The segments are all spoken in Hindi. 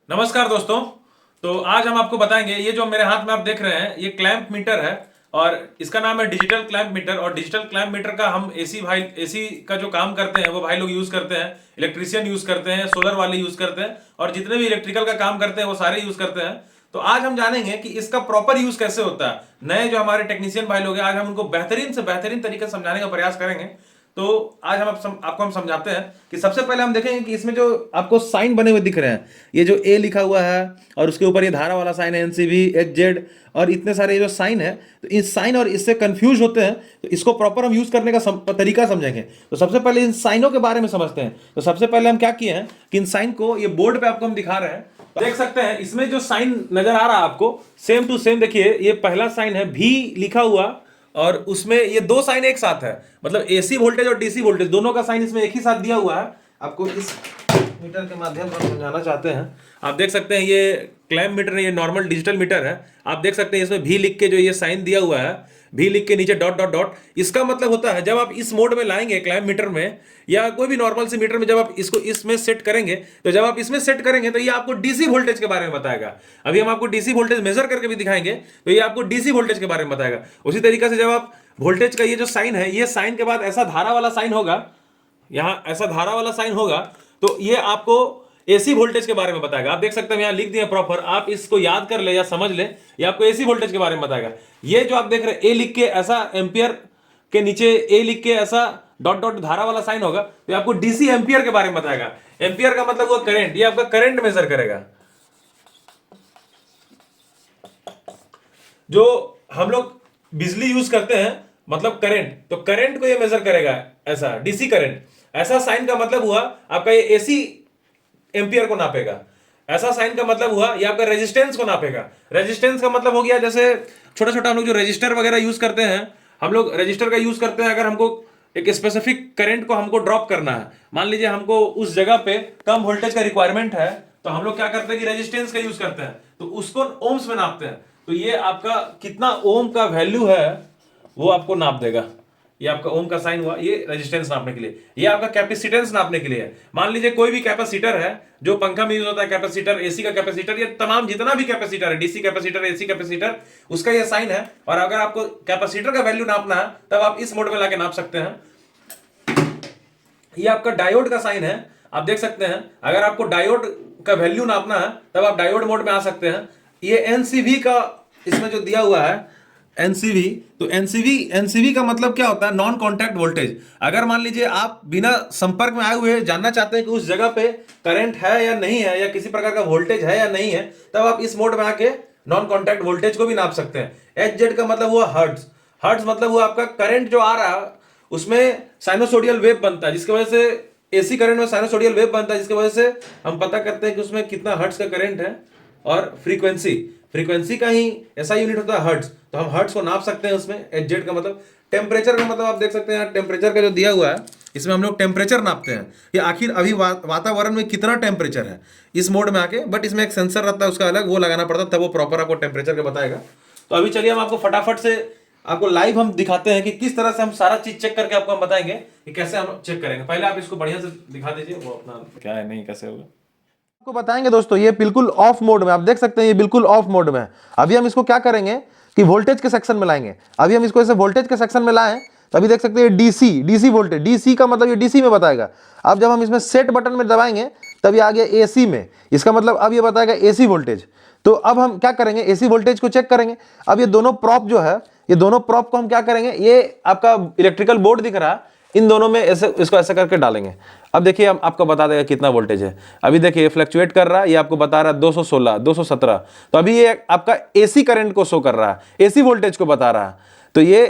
नमस्कार दोस्तों। तो आज हम आपको बताएंगे, ये जो मेरे हाथ में आप देख रहे हैं ये क्लैंप मीटर है और इसका नाम है डिजिटल क्लैंप मीटर। और डिजिटल क्लैंप मीटर का हम एसी का जो काम करते हैं वो भाई लोग यूज करते हैं, इलेक्ट्रीशियन यूज करते हैं, सोलर वाले यूज करते हैं और जितने भी इलेक्ट्रिकल का काम करते हैं वो सारे यूज करते हैं। तो आज हम जानेंगे कि इसका प्रॉपर यूज कैसे होता है। नए जो हमारे टेक्नीशियन भाई लोग हैं, आज हम उनको बेहतरीन से बेहतरीन तरीके से समझाने का प्रयास करेंगे। तो आज आपको हम समझाते हैं कि सबसे पहले हम देखेंगे कि इसमें जो आपको साइन बने हुए दिख रहे हैं, ये जो ए लिखा हुआ है और उसके ऊपर ये धारा वाला साइन है एनसीवी एचजेड और इतने सारे जो साइन है, तो इस साइन और इससे कंफ्यूज होते हैं। तो इसको प्रॉपर हम यूज करने का तरीका समझेंगे। तो सबसे पहले इन साइनों के बारे में समझते हैं। तो सबसे पहले हम क्या किए हैं कि इन साइन को ये बोर्ड पे आपको हम दिखा रहे हैं, देख सकते हैं। इसमें जो साइन नजर आ रहा है आपको सेम टू सेम, देखिए ये पहला साइन है भी लिखा हुआ और उसमें ये दो साइन एक साथ है, मतलब एसी वोल्टेज और डीसी वोल्टेज दोनों का साइन इसमें एक ही साथ दिया हुआ है। आपको इस मीटर के माध्यम से समझाना चाहते हैं। आप देख सकते हैं ये क्लैंप मीटर है, ये नॉर्मल डिजिटल मीटर है। आप देख सकते हैं इसमें भी लिख के जो ये साइन दिया हुआ है, भी लिख के नीचे डॉट डॉट डॉट, इसका मतलब होता है जब आप इस मोड में लाएंगे क्लैंप मीटर में या कोई भी नॉर्मल से मीटर में, जब आप इसको इसमें सेट करेंगे, तो जब आप इसमें सेट करेंगे तो ये आपको डीसी वोल्टेज के बारे में बताएगा। अभी हम आपको डीसी वोल्टेज मेजर करके भी दिखाएंगे, तो ये आपको डीसी वोल्टेज के बारे में बताएगा। उसी तरीके से जब आप वोल्टेज का ये जो साइन है, ये साइन के बाद ऐसा धारा वाला साइन होगा, यहां ऐसा धारा वाला साइन होगा, तो ये आपको एसी वोल्टेज के बारे में बताएगा। आप देख सकते हैं यहां लिख दिए प्रॉपर, आप इसको याद कर ले या समझ ले, ये आपको एसी वोल्टेज के बारे में बताएगा। ये जो आप देख रहे हैं ए लिख के ऐसा एम्पियर के नीचे ए लिख के ऐसा डॉट डॉट धारा वाला साइन होगा, तो आपको डीसी एम्पियर के बारे में बताएगा। एम्पियर का मतलब वो करंट, ये आपका करंट मेजर करेगा। जो हम लोग बिजली यूज करते हैं, मतलब करंट, तो करंट को ये मेजर करेगा। ऐसा डीसी करंट, ऐसा साइन का मतलब हुआ आपका ये एसी एम्पियर को नापेगा। ऐसा साइन का मतलब हुआ ये आपका रेजिस्टेंस को नापेगा। रेजिस्टेंस का मतलब हो गया, जैसे छोटा छोटा हम लोग जो रजिस्टर वगैरह यूज करते हैं, हम लोग रजिस्टर का यूज करते हैं। अगर हमको एक स्पेसिफिक करंट को हमको ड्रॉप करना है, मान लीजिए हमको उस जगह पे कम वोल्टेज का रिक्वायरमेंट है, तो हम लोग क्या करते हैं कि रेजिस्टेंस का यूज करते हैं, तो उसको ओम्स में नापते हैं। तो ये आपका कितना ओम का वैल्यू है वो आपको नाप देगा। ये आपका ओम का साइन हुआ, ये रेजिस्टेंस नापने के लिए। ये आपका कैपेसिटेंस नापने के लिए है। मान लीजिए कोई भी कैपेसिटर है, जो पंखा में यूज होता है कैपेसिटर, एसी का कैपेसिटर, ये तमाम जितना भी कैपेसिटर है, डीसी कैपेसिटर, एसी कैपेसिटर, उसका ये साइन है। और अगर आपको कैपेसिटर का वैल्यू नापना है तब आप इस मोड में लाके नाप सकते हैं। ये आपका डायोड का साइन है, आप देख सकते हैं। अगर आपको डायोड का वैल्यू नापना है तब आप डायोड मोड में आ सकते हैं। ये एनसीवी का इसमें जो दिया हुआ है एनसीवी, तो एनसीवी का मतलब क्या होता है? Non contact voltage. अगर मान लीजिए आप बिना संपर्क में आए हुए जानना चाहते हैं कि उस जगह पे करंट है या नहीं है, या किसी प्रकार का वोल्टेज है या नहीं है, तब आप इस मोड में आके नॉन कॉन्टैक्ट वोल्टेज को भी नाप सकते हैं। एचजेड का मतलब हुआ हर्ट्ज। हर्ट्ज मतलब हुआ आपका करंट जो आ रहा है उसमें साइनोसोडियल वेव बनता है, जिसकी वजह से एसी करंट में साइनोसोडियल वेव बनता है, जिसकी वजह से हम पता करते हैं कि उसमें कितना हर्ट्ज का करंट है। और फ्रीक्वेंसी का ही ऐसा यूनिट होता है हर्ट्ज, तो हम हर्ट्ज को नाप सकते हैं उसमें। एचजेड का मतलब टेम्परेचर का मतलब आप देख सकते हैं, टेम्परेचर का जो दिया हुआ है इसमें हम लोग टेम्परेचर नापते हैं, ये आखिर अभी वातावरण में कितना टेम्परेचर है इस मोड में आके। बट इसमें एक सेंसर रहता है उसका अलग, वो लगाना पड़ता है, तब वो प्रॉपर आपको टेम्परेचर का बताएगा। तो अभी चलिए हम आपको फटाफट से आपको लाइव हम दिखाते हैं कि किस तरह से हम सारा चीज चेक करके आपको हम बताएंगे कि कैसे हम चेक करेंगे। पहले आप इसको बढ़िया से दिखा दीजिए, वो अपना क्या है नहीं कैसे होगा आपको बताएंगे दोस्तों। ये बिल्कुल ऑफ मोड में, आप देख सकते हैं ये बिल्कुल ऑफ मोड में है। अभी हम इसको क्या करेंगे कि वोल्टेज के सेक्शन में लाएंगे। अभी हम इसको ऐसे वोल्टेज के सेक्शन में लाएं तो अभी देख सकते हैं डीसी वोल्टेज, डीसी का मतलब ये डीसी में बताएगा। अब जब हम इसमें सेट बटन में दबाएंगे तब ये आ गया एसी में, इसका मतलब अब ये बताएगा एसी वोल्टेज। तो अब हम क्या करेंगे, एसी वोल्टेज को चेक करेंगे। अब ये दोनों प्रॉप जो है, ये दोनों प्रॉप को हम क्या करेंगे, ये आपका इलेक्ट्रिकल बोर्ड दिख रहा है, इन दोनों में ऐसे इसको ऐसे करके डालेंगे। अब देखिए हम आपको बता देगा कितना वोल्टेज है। अभी देखिए ये फ्लक्चुएट कर रहा है, ये आपको बता रहा है 216, 217। तो अभी ये आपका एसी करंट को शो कर रहा है, एसी वोल्टेज को बता रहा है। तो ये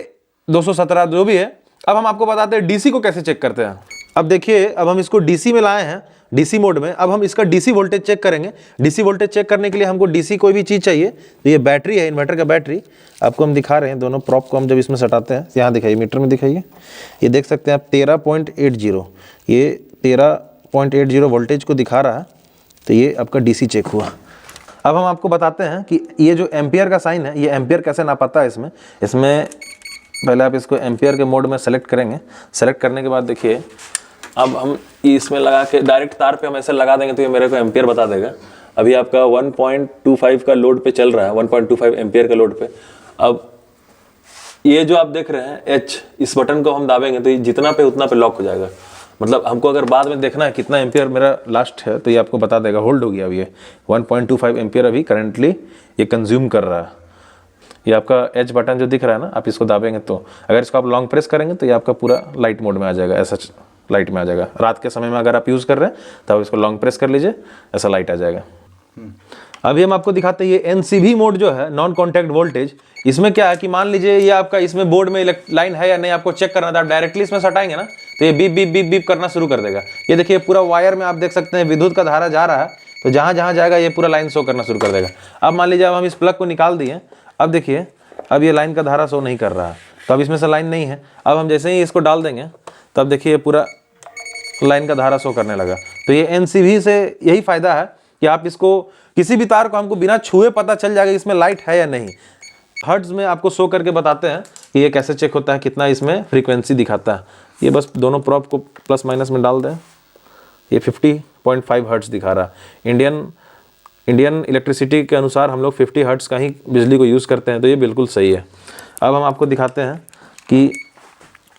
217 जो भी है। अब हम आपको बताते हैं डीसी को कैसे चेक करते हैं। अब देखिए अब हम इसको डीसी में लाए हैं, डीसी मोड में। अब हम इसका डीसी वोल्टेज चेक करेंगे। डीसी वोल्टेज चेक करने के लिए हमको डीसी कोई भी चीज़ चाहिए, तो ये बैटरी है, इन्वर्टर का बैटरी आपको हम दिखा रहे हैं। दोनों प्रॉप को हम जब इसमें सटाते हैं, यहाँ दिखाइए मीटर में दिखाइए, ये देख सकते हैं आप 13.80, ये 13.80 वोल्टेज को दिखा रहा है। तो ये आपका डीसी चेक हुआ। अब हम आपको बताते हैं कि ये जो एम्पियर का साइन है, ये एम्पियर कैसे नापाता है। इसमें पहले आप इसको एम्पियर के मोड में सेलेक्ट करेंगे। सेलेक्ट करने के बाद देखिए अब हम इसमें लगा के डायरेक्ट तार पे हम ऐसे लगा देंगे तो ये मेरे को एम्पियर बता देगा। अभी आपका 1.25 का लोड पे चल रहा है, 1.25 एम्पियर का लोड पे। अब ये जो आप देख रहे हैं H, इस बटन को हम दाबेंगे तो ये जितना पे उतना पे लॉक हो जाएगा। मतलब हमको अगर बाद में देखना है कितना एम्पियर मेरा लास्ट है तो ये आपको बता देगा। होल्ड हो गया अभी ये 1.25 एम्पियर अभी करंटली ये कंज्यूम कर रहा है। ये आपका H बटन जो दिख रहा है ना, आप इसको दाबेंगे तो अगर इसको आप लॉन्ग प्रेस करेंगे तो ये आपका पूरा लाइट मोड में आ जाएगा, ऐसा लाइट में आ जाएगा। रात के समय में अगर आप यूज़ कर रहे हैं तो आप इसको लॉन्ग प्रेस कर लीजिए, ऐसा लाइट आ जाएगा। अभी हम आपको दिखाते हैं ये NCV मोड जो है, नॉन कॉन्टैक्ट वोल्टेज। इसमें क्या है कि मान लीजिए ये आपका इसमें बोर्ड में लाइन है या नहीं, आपको चेक करना था, आप डायरेक्टली इसमें सटाएंगे ना तो ये बीप बीप बीप बीप करना शुरू कर देगा। ये देखिए पूरा वायर में आप देख सकते हैं विद्युत का धारा जा रहा है, तो जहाँ जहाँ जाएगा ये पूरा लाइन शो करना शुरू कर देगा। अब मान लीजिए अब हम इस प्लग को निकाल दिए, अब देखिए अब ये लाइन का धारा शो नहीं कर रहा है, तो अब इसमें से लाइन नहीं है। अब हम जैसे ही इसको डाल देंगे तो अब देखिए पूरा लाइन का धारा शो करने लगा। तो ये NCV से यही फायदा है कि आप इसको किसी भी तार को हमको बिना छुए पता चल जाएगा इसमें लाइट है या नहीं। हर्ट्ज में आपको शो करके बताते हैं कि ये कैसे चेक होता है, कितना इसमें फ्रीक्वेंसी दिखाता है। ये बस दोनों प्रॉप को प्लस माइनस में डाल दें, ये 50.5 हर्ट्ज दिखा रहा है। इंडियन इलेक्ट्रिसिटी के अनुसार हम लोग 50 हर्ट्ज का ही बिजली को यूज़ करते हैं, तो ये बिल्कुल सही है। अब हम आपको दिखाते हैं कि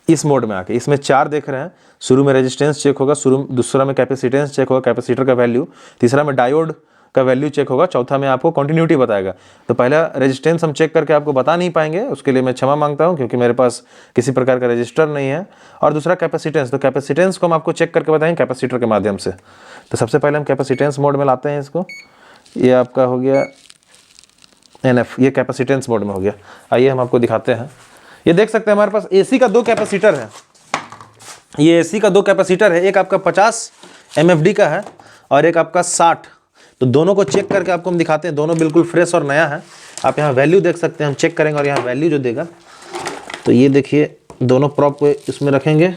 इस मोड में आके इसमें 4 देख रहे हैं। शुरू में रेजिस्टेंस चेक होगा, दूसरा में कैपेसिटेंस चेक होगा, कैपेसिटर का वैल्यू, तीसरा में डायोड का वैल्यू चेक होगा, चौथा में आपको कंटिन्यूटी बताएगा। तो पहला रेजिस्टेंस हम चेक करके आपको बता नहीं पाएंगे, उसके लिए मैं क्षमा मांगता हूं क्योंकि मेरे पास किसी प्रकार का रजिस्टर नहीं है। और दूसरा कैपेसिटेंस, तो कैपेसिटेंस को हम आपको चेक करके बताएंगे कैपेसिटर के माध्यम से। तो सबसे पहले हम कैपेसिटेंस मोड में लाते हैं इसको। ये आपका हो गया NF, ये कैपेसिटेंस मोड में हो गया। आइए हम आपको दिखाते हैं। ये देख सकते हैं हमारे पास AC का 2 कैपेसिटर है। ये AC का 2 कैपेसिटर है, एक आपका 50 MFD का है और एक आपका 60। तो दोनों को चेक करके आपको हम दिखाते हैं, दोनों बिल्कुल फ्रेश और नया है। आप यहाँ वैल्यू देख सकते हैं, हम चेक करेंगे और यहाँ वैल्यू जो देगा, तो ये देखिए दोनों प्रॉप को इसमें रखेंगे,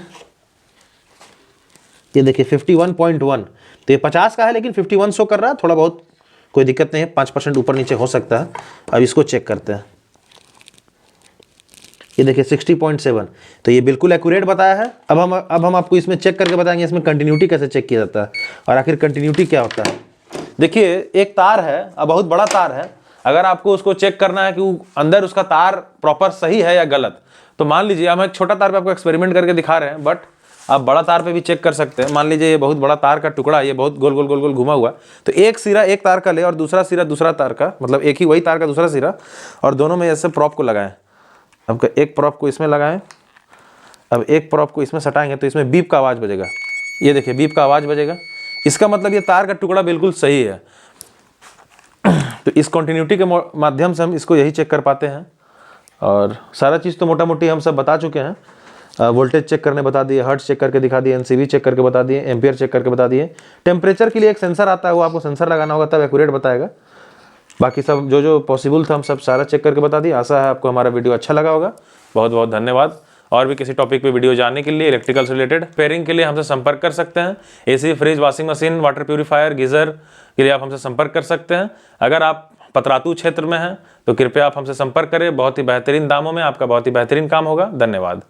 ये देखिए 51.1। तो ये 50 का है लेकिन 51 शो कर रहा है, थोड़ा बहुत कोई दिक्कत नहीं है, 5% ऊपर नीचे हो सकता है। अब इसको चेक करते हैं, ये देखिए 60.7। तो ये बिल्कुल एक्यूरेट बताया है। अब हम आपको इसमें चेक करके बताएंगे इसमें कंटिन्यूटी कैसे चेक किया जाता है और आखिर कंटिन्यूटी क्या होता है। देखिए एक तार है, अब बहुत बड़ा तार है, अगर आपको उसको चेक करना है कि अंदर उसका तार प्रॉपर सही है या गलत, तो मान लीजिए हम एक छोटा तार पे आपको एक्सपेरिमेंट करके दिखा रहे हैं, बट आप बड़ा तार पे भी चेक कर सकते हैं। मान लीजिए ये बहुत बड़ा तार का टुकड़ा, ये बहुत गोल गोल गोल गोल घुमा हुआ, तो एक सिरा एक तार का ले और दूसरा सिरा दूसरा तार का, मतलब एक ही वही तार का दूसरा सिरा, और दोनों में ऐसे प्रॉप को लगाएं। अब एक प्रॉप को इसमें लगाएं, अब एक प्रॉप को इसमें सटाएंगे तो इसमें बीप का आवाज़ बजेगा। ये देखिए बीप का आवाज़ बजेगा, इसका मतलब ये तार का टुकड़ा बिल्कुल सही है। तो इस कंटिन्यूटी के माध्यम से हम इसको यही चेक कर पाते हैं। और सारा चीज़ तो मोटा मोटी हम सब बता चुके हैं। वोल्टेज चेक करने बता दिए, हर्ट्ज चेक करके दिखा दिए, NCV चेक करके बता दिए, एम्पियर चेक करके बता दिए। टेम्परेचर के लिए एक सेंसर आता है, वो आपको सेंसर लगाना होगा तब एक्यूरेट बताएगा। बाकी सब जो पॉसिबल था हम सब सारा चेक करके बता दिए। आशा है आपको हमारा वीडियो अच्छा लगा होगा। बहुत बहुत धन्यवाद। और भी किसी टॉपिक पे वीडियो जानने के लिए, इलेक्ट्रिकल से रिलेटेड पेयरिंग के लिए हमसे संपर्क कर सकते हैं। AC, fridge, washing machine, water purifier, geyser के लिए आप हमसे संपर्क कर सकते हैं। अगर आप पतरातू क्षेत्र में हैं तो कृपया आप हमसे संपर्क करें। बहुत ही बेहतरीन दामों में आपका बहुत ही बेहतरीन काम होगा। धन्यवाद।